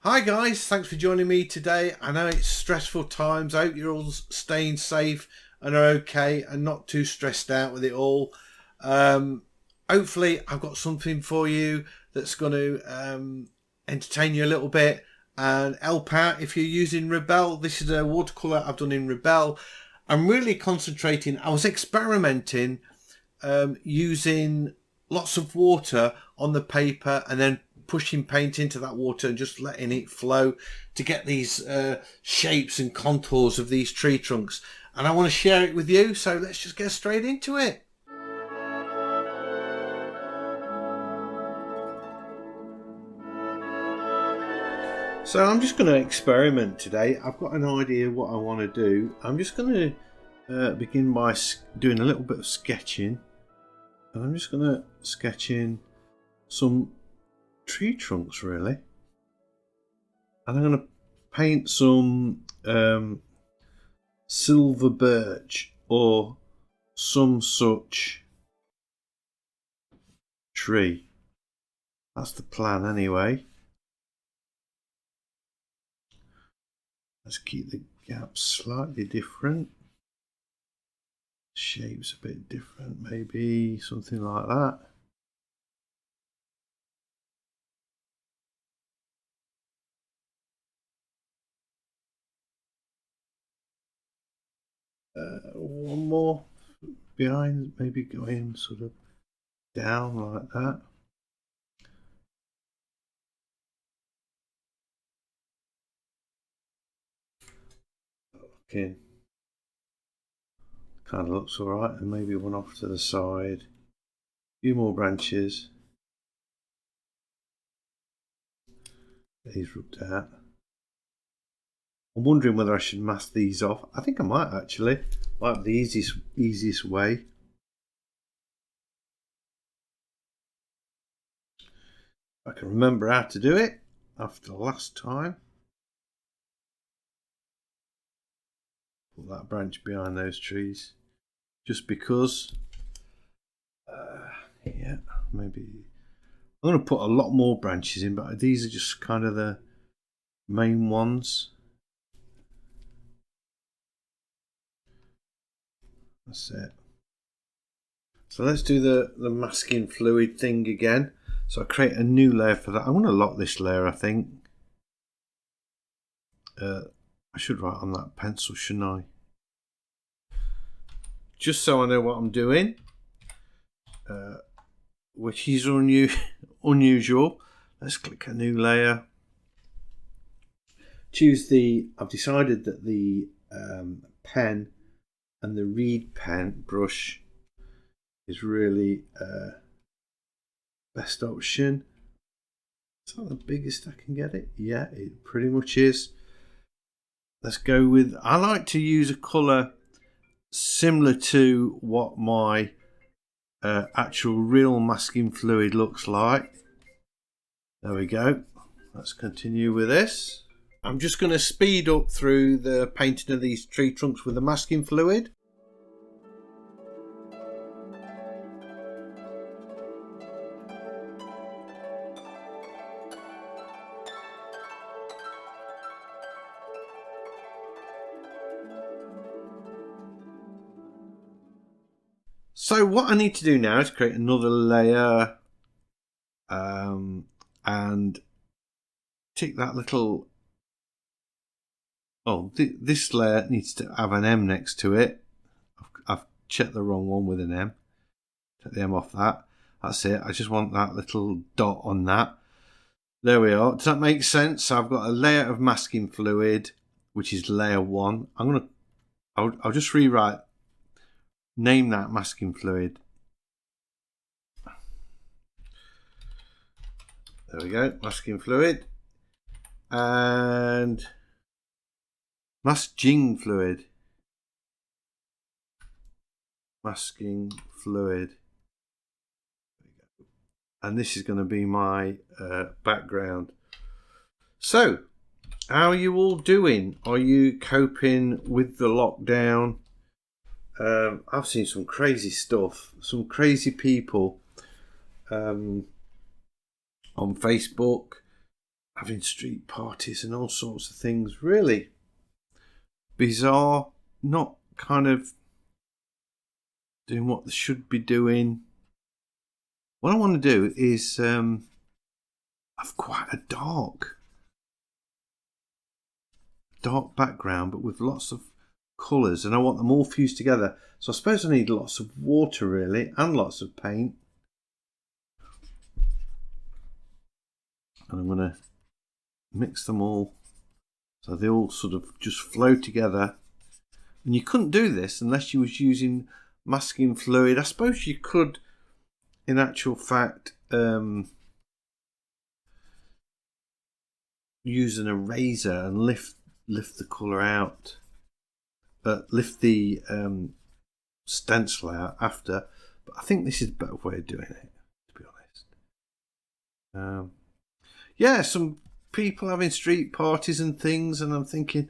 Hi guys, thanks for joining me today. I know it's stressful times. I hope you're all staying safe and are okay and not too stressed out with it all. Hopefully I've got something for you that's going to entertain you a little bit and help out if you're using Rebelle. This is a watercolour I've done in Rebelle. I'm really concentrating. I was experimenting using lots of water on the paper and then pushing paint into that water and just letting it flow to get these shapes and contours of these tree trunks. And I want to share it with you, so let's just get straight into it. So I'm just going to experiment today. I've got an idea what I want to do. I'm just going to begin by doing a little bit of sketching. And I'm just going to sketch in some tree trunks really, and I'm going to paint some silver birch or some such tree. That's the plan anyway. Let's keep the gaps slightly different, shapes a bit different, maybe something like that. One more behind, maybe going sort of down like that. Okay, kind of looks alright, and maybe one off to the side. A few more branches. These rubbed out. I'm wondering whether I should mask these off. I think I might actually. Might be the easiest way. I can remember how to do it after last time. Put that branch behind those trees. Just because. Yeah, maybe. I'm going to put a lot more branches in, but these are just kind of the main ones. That's it. So let's do the masking fluid thing again. So I create a new layer for that. I'm going to lock this layer, I think. I should write on that pencil, shouldn't I? Just so I know what I'm doing, which is unusual. Let's click a new layer. I've decided that the pen and the reed pen brush is really best option. Is that the biggest I can get it? Yeah, it pretty much is. Let's go with, I like to use a colour similar to what my actual real masking fluid looks like. There we go. Let's continue with this. I'm just going to speed up through the painting of these tree trunks with the masking fluid. So what I need to do now is create another layer and tick that little... Oh, this layer needs to have an M next to it. I've checked the wrong one with an M. Take the M off that. That's it. I just want that little dot on that. There we are. Does that make sense? So I've got a layer of masking fluid, which is layer 1. I'll just rewrite. Name that masking fluid. There we go. Masking fluid. And masking fluid. Masking fluid. And this is going to be my background. So, how are you all doing? Are you coping with the lockdown? I've seen some crazy stuff, some crazy people on Facebook having street parties and all sorts of things. Really bizarre, not kind of doing what they should be doing. What I want to do is have quite a dark background, but with lots of colours, and I want them all fused together. So I suppose I need lots of water really, and lots of paint. And I'm going to mix them all so they all sort of just flow together. And you couldn't do this unless you was using masking fluid. I suppose you could, in actual fact, use an eraser and lift the colour out, lift the stencil out after. But I think this is a better way of doing it, to be honest. Yeah, some people having street parties and things, and I'm thinking,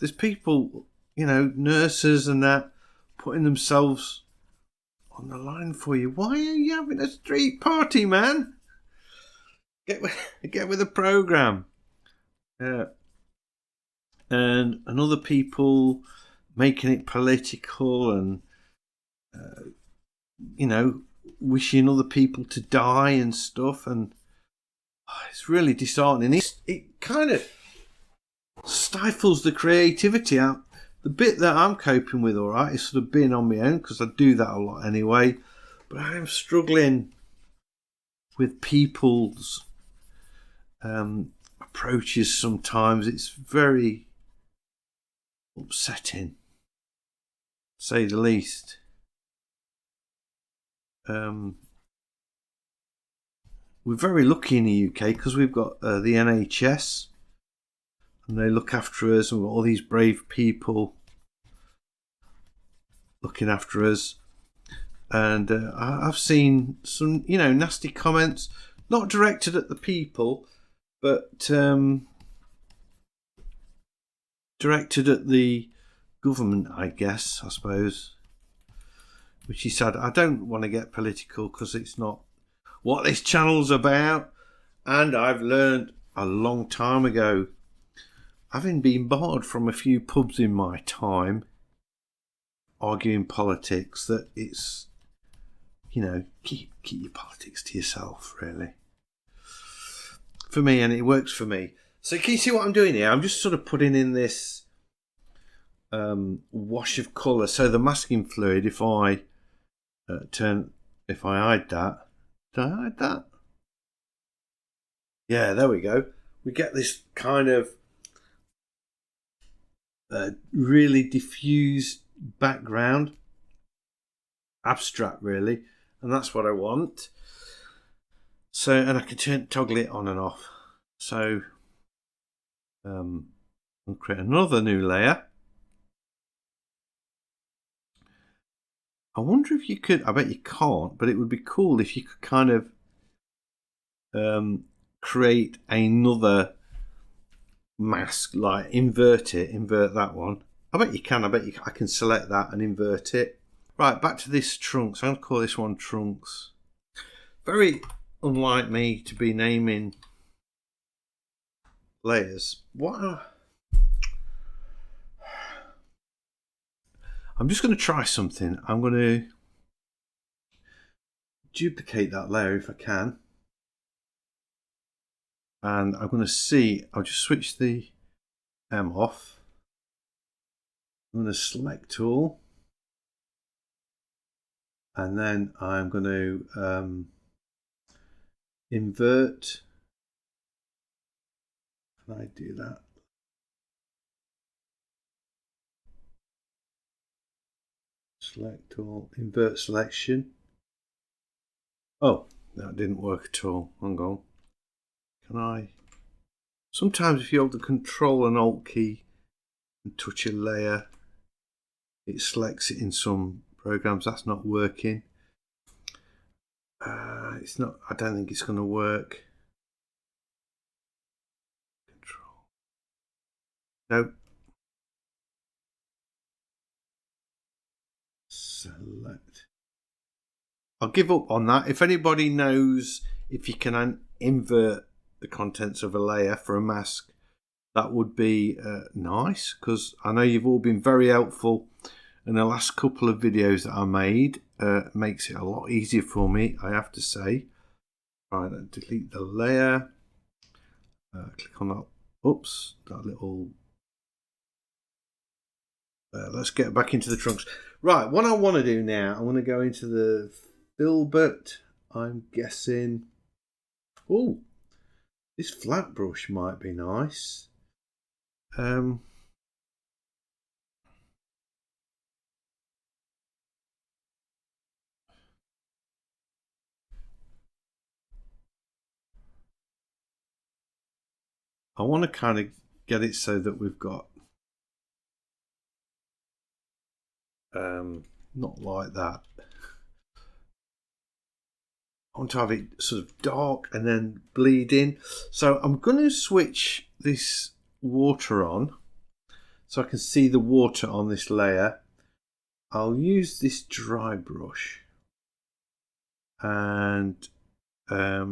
there's people, nurses and that, putting themselves on the line for you. Why are you having a street party, man? Get with the program. And other people making it political and wishing other people to die and stuff, and it's really disheartening. It kind of stifles the creativity out. The bit that I'm coping with, all right, is sort of being on my own, because I do that a lot anyway. But I am struggling with people's approaches sometimes. It's very upsetting, to say the least. We're very lucky in the UK because we've got the NHS, and they look after us, and we've got all these brave people looking after us. And I've seen some, nasty comments, not directed at the people, but directed at the government, I guess, I suppose. Which he said, I don't want to get political because it's not what this channel's about. And I've learned a long time ago, having been barred from a few pubs in my time, arguing politics, that it's, keep your politics to yourself, really. For me, and it works for me. So can you see what I'm doing here? I'm just sort of putting in this wash of colour. So the masking fluid, if I hide that, did I hide that? Yeah, there we go. We get this kind of really diffused background, abstract really, and that's what I want. So, and I can toggle it on and off. So I'll create another new layer. I wonder if you could, I bet you can't, but it would be cool if you could kind of create another mask, like invert that one. I bet you can. I can select that and invert it. Right, back to this trunks. I'm going to call this one trunks. Very unlike me to be naming layers. I'm just going to try something. I'm going to duplicate that layer if I can. And I'm going to see, I'll just switch the M off. I'm going to select all. And then I'm going to invert. Can I do that? Select all, invert selection. Oh, that didn't work at all. Hang on. Can I? Sometimes if you hold the Control and Alt key and touch a layer, it selects it in some programs. That's not working. It's not. I don't think it's going to work. Control. Nope. Select. I'll give up on that. If anybody knows if you can invert the contents of a layer for a mask, that would be nice, because I know you've all been very helpful in the last couple of videos that I made. Makes it a lot easier for me, I have to say. Right, then delete the layer. Click on that. Oops, that little. Let's get back into the trunks. Right, what I want to do now, I'm going to go into the filbert. I'm guessing. Oh, this flat brush might be nice. I want to kind of get it so that we've got not like that. I want to have it sort of dark and then bleed in. So I'm going to switch this water on so I can see the water on this layer. I'll use this dry brush, and I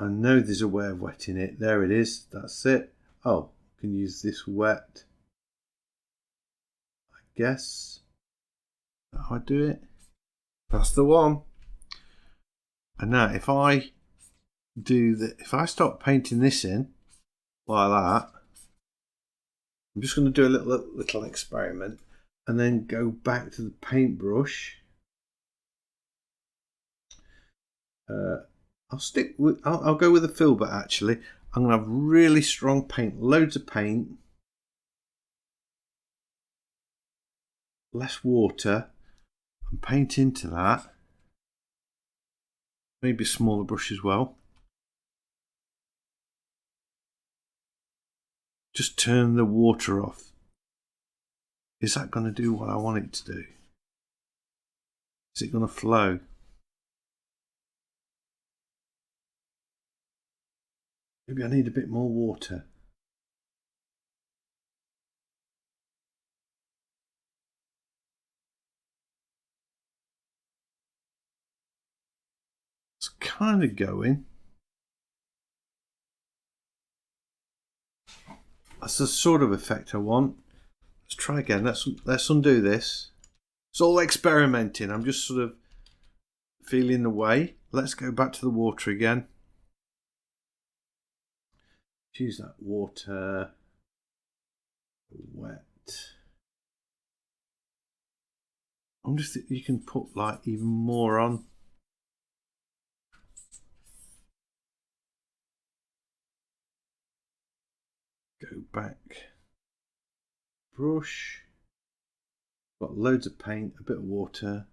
know there's a way of wetting it. There it is. That's it. Oh, I can use this wet. I guess. How I do it. That's the one. And now if I start painting this in like that, I'm just going to do a little experiment and then go back to the paintbrush. I'll go with the filbert actually. I'm going to have really strong paint, loads of paint, less water, and paint into that. Maybe a smaller brush as well. Just turn the water off. Is that going to do what I want it to do? Is it going to flow? Maybe I need a bit more water. It's kind of going. That's the sort of effect I want. Let's try again. Let's undo this. It's all experimenting. I'm just sort of feeling the way. Let's go back to the water again. Use that water. Wet. I wonder if you can put like even more on. Go back. Brush. Got loads of paint, a bit of water.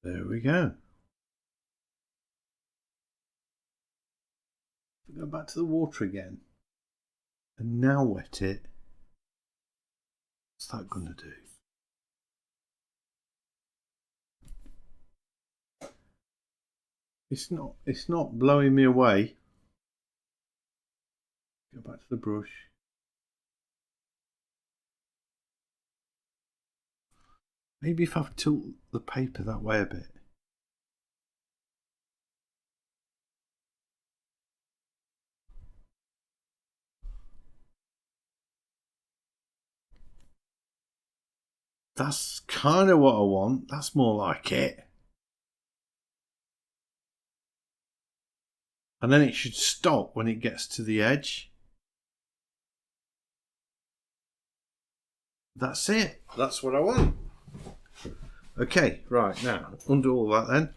There we go. Go back to the water again. And now wet it. What's that going to do? It's not blowing me away. Go back to the brush. Maybe if I tilt the paper that way a bit. That's kind of what I want. That's more like it. And then it should stop when it gets to the edge. That's it. That's what I want. Okay, right, now undo all that then.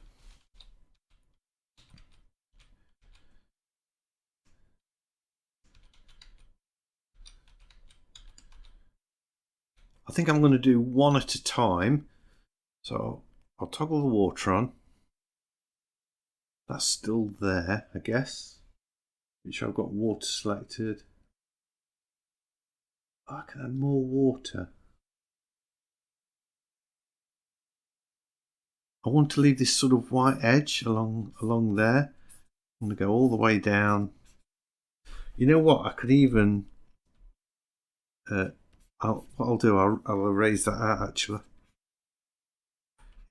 I think I'm going to do one at a time. So I'll toggle the water on. That's still there, I guess. Which I've got water selected. I can add more water. I want to leave this sort of white edge along there. I'm going to go all the way down. You know what? I could even... what I'll do, I'll erase that out actually.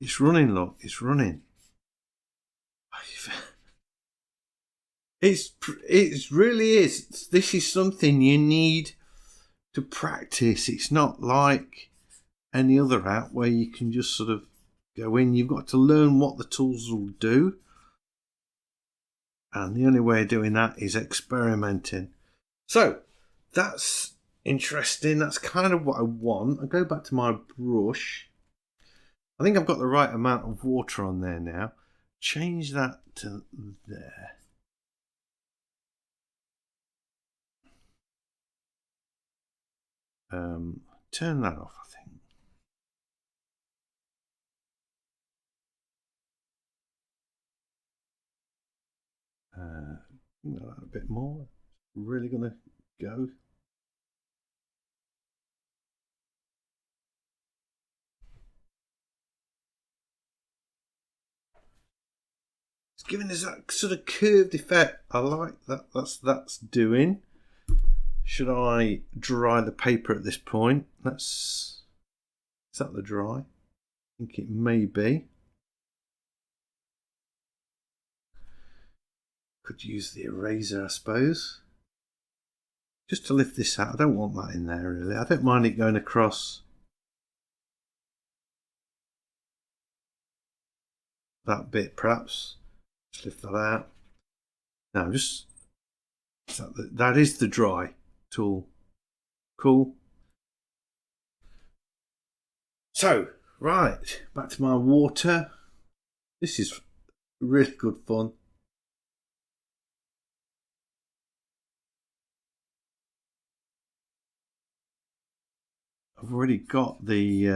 It's running, look. It's running. It really is. This is something you need to practice. It's not like any other app where you can just sort of go in. You've got to learn what the tools will do. And the only way of doing that is experimenting. So that's interesting. That's kind of what I want. I'll go back to my brush. I think I've got the right amount of water on there now. Change that to there. Turn that off, I think. A bit more. Really gonna go. It's giving us that sort of curved effect. I like that. That's doing. Should I dry the paper at this point? Is that the dry? I think it may be. Could use the eraser, I suppose. Just to lift this out. I don't want that in there really. I don't mind it going across that bit perhaps. Just lift that out. Now just that is the dry tool. Cool. So, right, back to my water. This is really good fun. I've already got the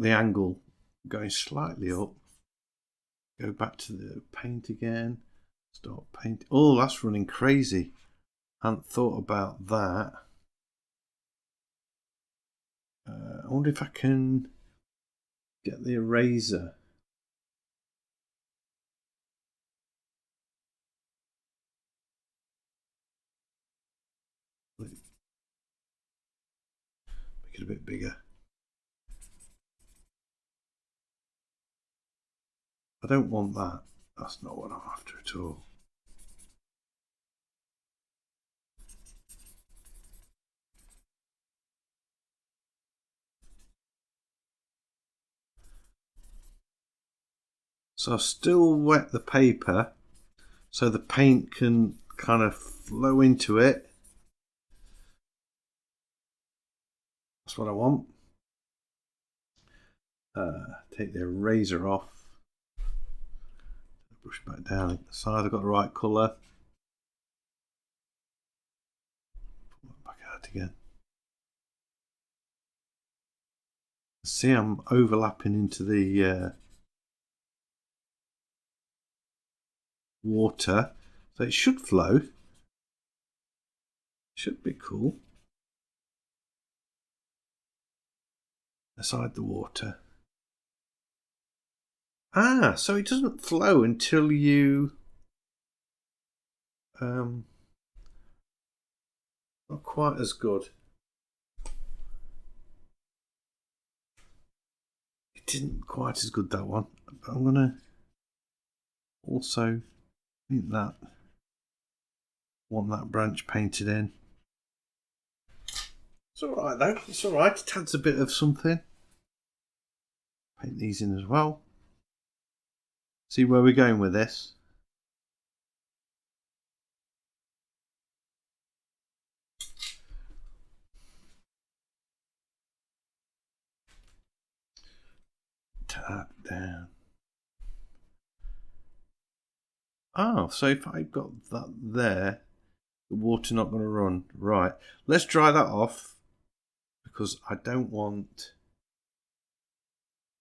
angle going slightly up. Go back to the paint again. Start painting. Oh, that's running crazy. I hadn't thought about that. I wonder if I can get the eraser. Make it a bit bigger. I don't want that. That's not what I'm after at all. So I've still wet the paper so the paint can kind of flow into it. That's what I want. Take the eraser off. Brush back down at the side. I've got the right colour. Pull that back out again. See, I'm overlapping into the water, so it should flow. Should be cool. Aside the water. Ah, so it doesn't flow until you not quite as good. It didn't quite as good, that one. But I'm gonna also paint that. Want that branch painted in. It's alright though, it's alright. It adds a bit of something. Paint these in as well. See where we're going with this. Tap down. Oh, so if I got that there, the water not going to run. Right, let's dry that off because I don't want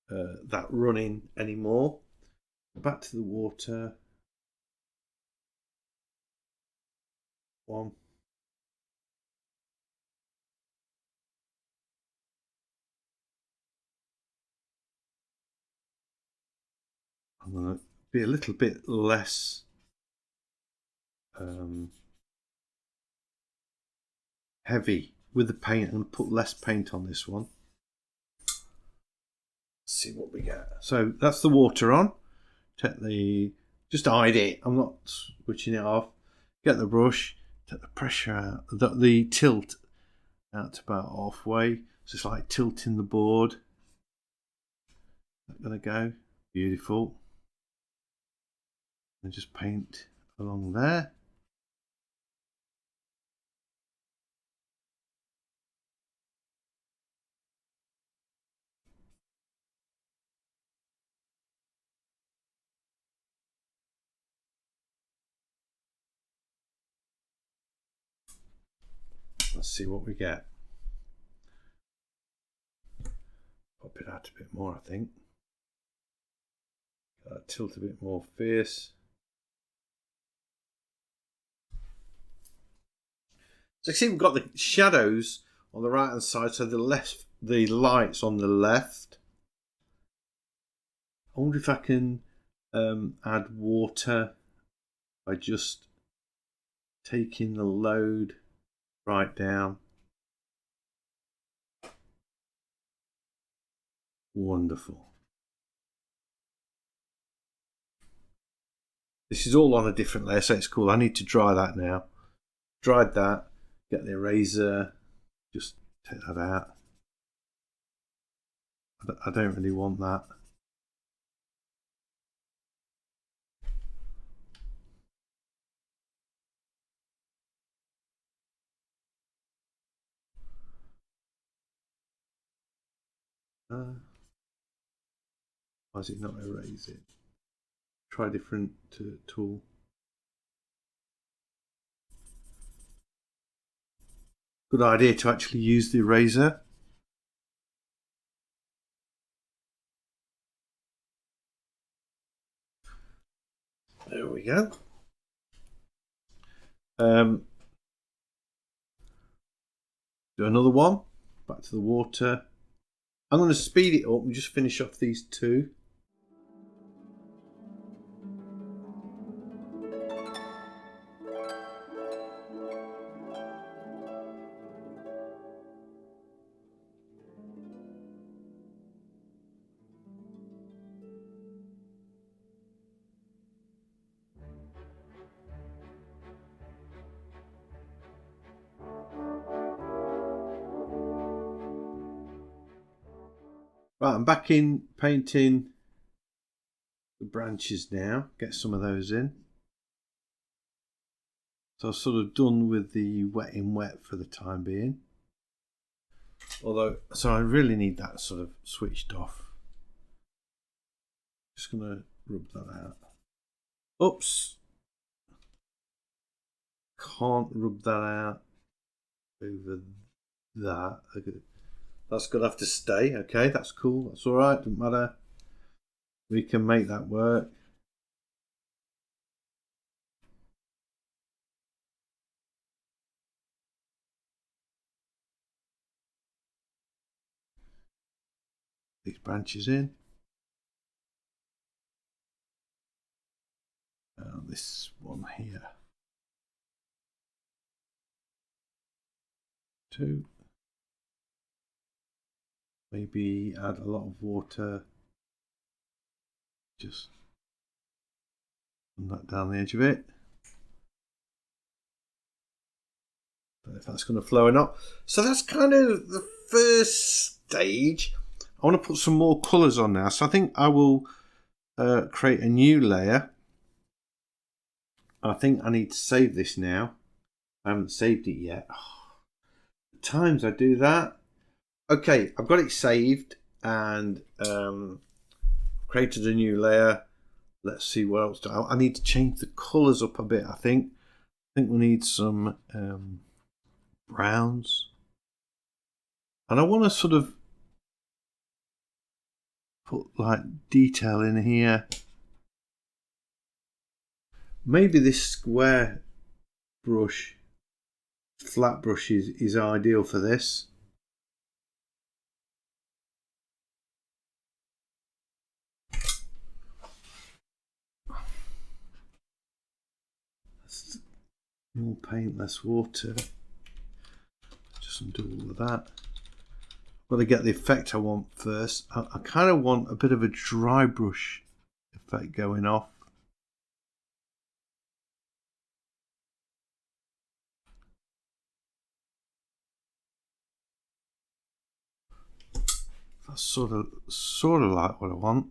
that running anymore. Back to the water. One. I'm going to be a little bit less heavy with the paint and put less paint on this one. Let's see what we get. So that's the water on. Just hide it. I'm not switching it off. Get the brush, take the pressure out, the tilt out to about halfway. So it's like tilting the board. That's going to go. Beautiful. And just paint along there. Let's see what we get. Pop it out a bit more, I think. Tilt a bit more fierce. So you see we've got the shadows on the right hand side, so the light's on the left. I wonder if I can add water by just taking the load right down. Wonderful. This is all on a different layer, so it's cool. I need to dry that now. Dried that, get the eraser, just take that out. I don't really want that. Why is it not erase it? Try a different tool. Good idea to actually use the eraser. There we go. Do another one. Back to the water. I'm going to speed it up and just finish off these two. Right, I'm back in painting the branches now. Get some of those in. So I've sort of done with the wet in wet for the time being. So I really need that sort of switched off. Just going to rub that out. Oops. Can't rub that out over that. That's going to have to stay. Okay, that's cool. That's all right. Doesn't matter. We can make that work. These branches in. This one here. 2. Maybe add a lot of water. Just run that down the edge of it. Don't know if that's going to flow or not. So that's kind of the first stage. I want to put some more colours on now. So I think I will create a new layer. I think I need to save this now. I haven't saved it yet. The times I do that. Okay, I've got it saved and created a new layer. Let's see what else. I need to change the colours up a bit, I think. I think we need some browns. And I want to sort of put like detail in here. Maybe this square brush, flat brush is ideal for this. More paint, less water. Just undo all of that. Got to get the effect I want first. I kind of want a bit of a dry brush effect going off. That's sort of like what I want.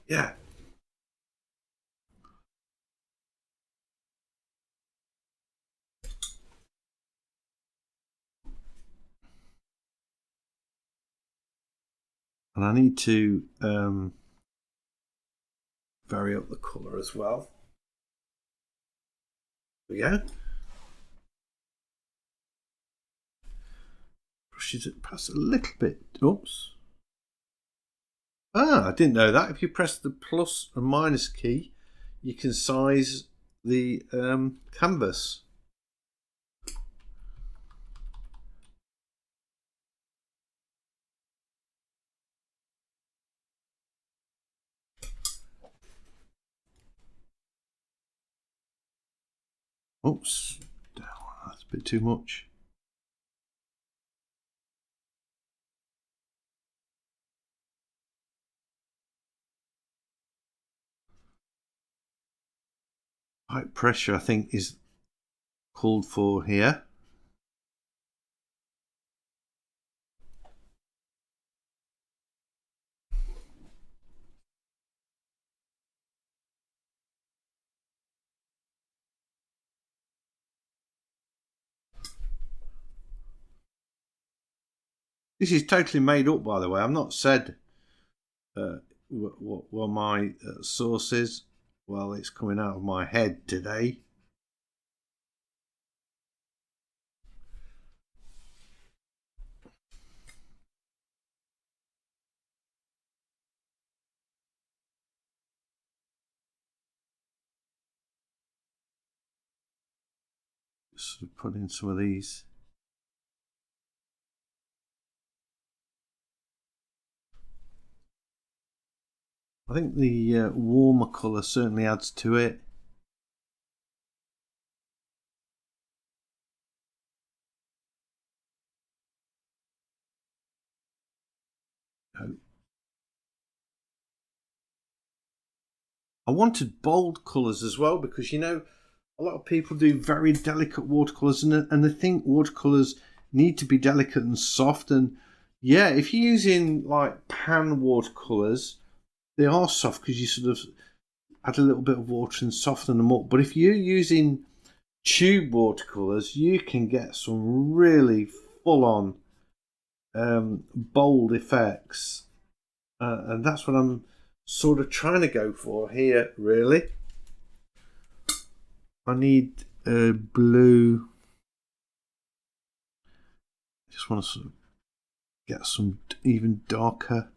Yeah. And I need to vary up the colour as well. There we go. Brushes it past a little bit. Oops. I didn't know that. If you press the plus and minus key, you can size the canvas. Oops, that's a bit too much. High pressure, I think, is called for here. This is totally made up, by the way. I've not said what my source is. Well, it's coming out of my head today. Just sort of put in some of these. I think the warmer colour certainly adds to it. I wanted bold colours as well because, you know, a lot of people do very delicate watercolours and they think watercolours need to be delicate and soft. And yeah, if you're using like pan watercolours, they are soft because you sort of add a little bit of water and soften them up. But if you're using tube watercolours, you can get some really full-on bold effects. And that's what I'm sort of trying to go for here, really. I need blue. I just want to sort of get some even darker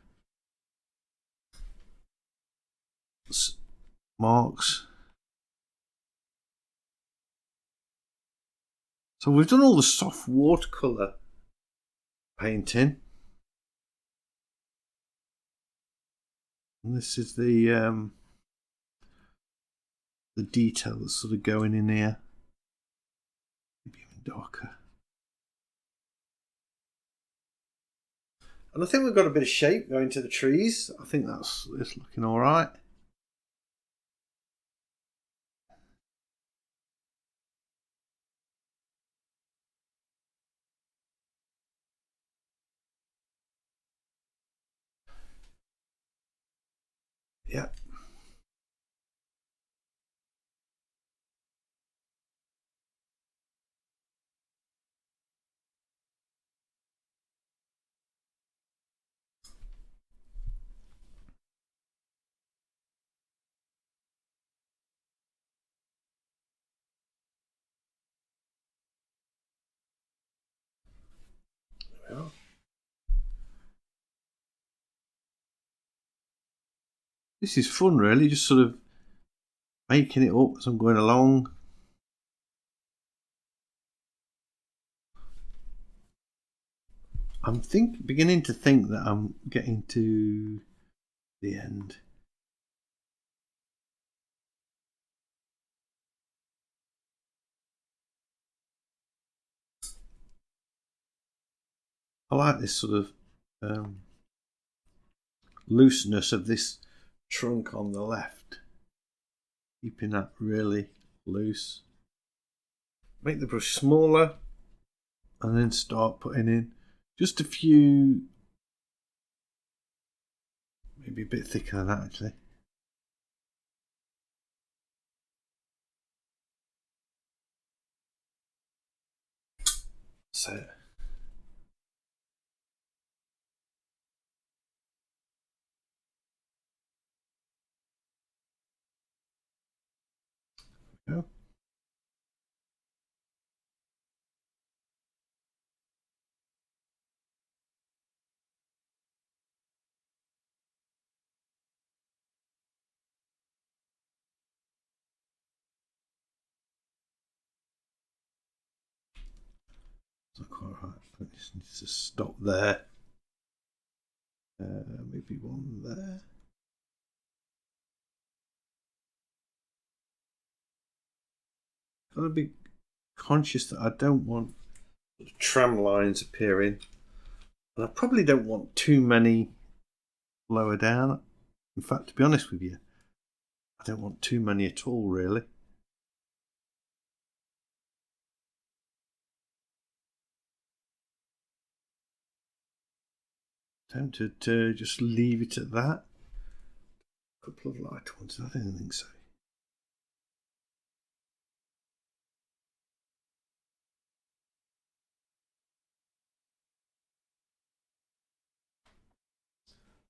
marks. So we've done all the soft watercolour painting. And this is the detail that's sort of going in here. Maybe even darker. And I think we've got a bit of shape going to the trees. I think it's looking all right. Yeah. Well. This is fun, really, just sort of making it up as I'm going along. I'm beginning to think that I'm getting to the end. I like this sort of looseness of this trunk on the left, keeping that really loose. Make the brush smaller and then start putting in just a few, maybe a bit thicker than that actually. So go. Not quite right. I just need to stop there. Maybe one there. Got to be conscious that I don't want tram lines appearing, and I probably don't want too many lower down. In fact, to be honest with you, I don't want too many at all, really. Tempted to just leave it at that. A couple of light ones, I don't think so.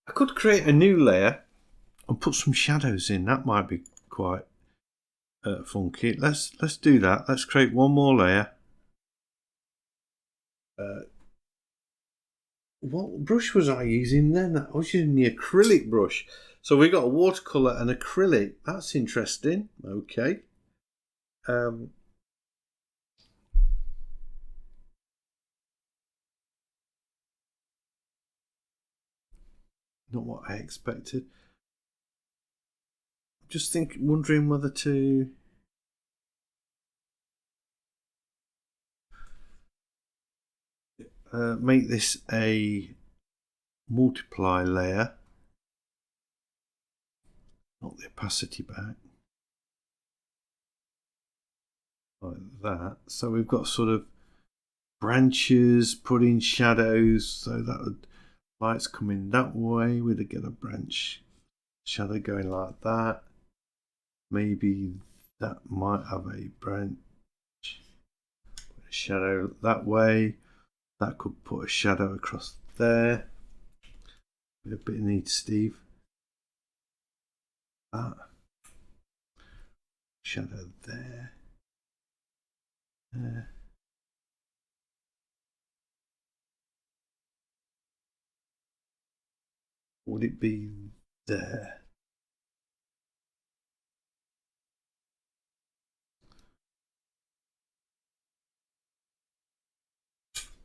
I could create a new layer and put some shadows in. That might be quite funky. Let's do that. Let's create one more layer. What brush was I using then? I was using the acrylic brush. So we got a watercolour and acrylic. That's interesting. Okay. Not what I expected. Just wondering whether to make this a multiply layer, not the opacity back, like that. So we've got sort of branches putting shadows, so that would light's coming that way. We'd get a branch shadow going like that. Maybe that might have a branch shadow that way. That could put a shadow across there. With a bit of need, Steve. That shadow there. There. Would it be there?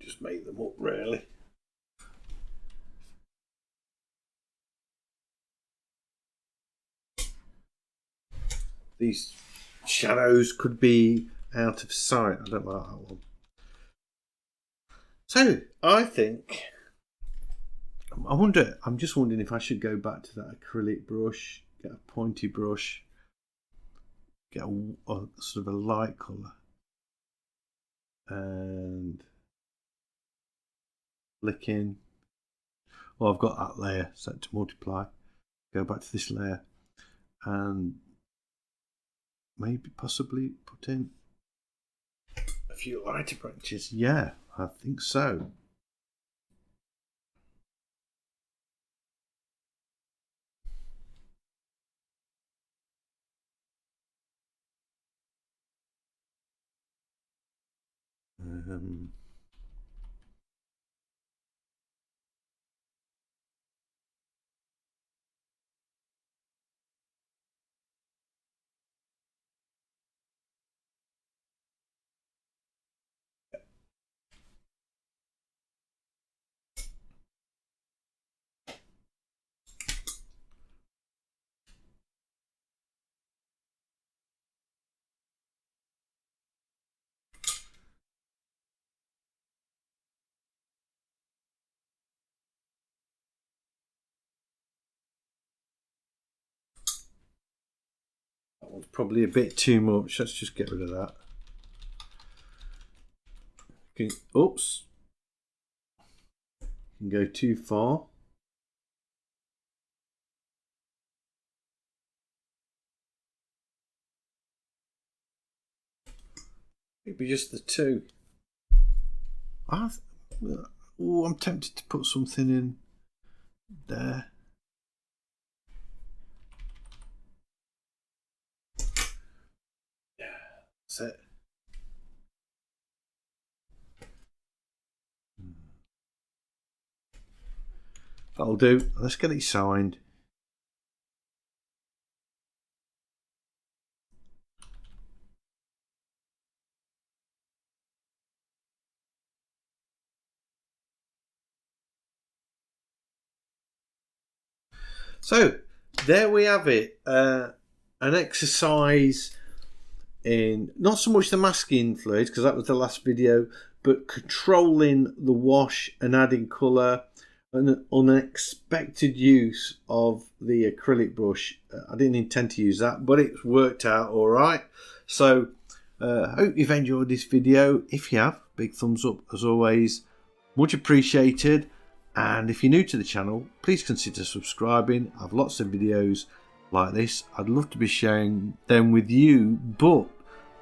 Just make them up, really. These shadows could be out of sight. I don't like that one. So I think, I'm just wondering if I should go back to that acrylic brush, get a pointy brush, get a sort of a light colour, and flick in. Well, I've got that layer set to multiply. Go back to this layer and maybe possibly put in a few lighter branches. Yeah, I think so. was probably a bit too much. Let's just get rid of that. Okay. Oops. Can go too far. Maybe just the two. I'm tempted to put something in there. That's it. That'll do. Let's get it signed. So there we have it. An exercise in not so much the masking fluids, because that was the last video, but controlling the wash and adding colour. An unexpected use of the acrylic brush. I didn't intend to use that, but it's worked out all right. So hope you've enjoyed this video. If you have, big thumbs up as always, much appreciated. And if you're new to the channel, please consider subscribing. I have lots of videos like this. I'd love to be sharing them with you, but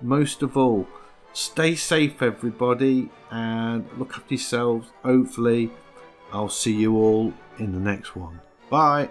most of all, stay safe everybody and look after yourselves. Hopefully I'll see you all in the next one. Bye.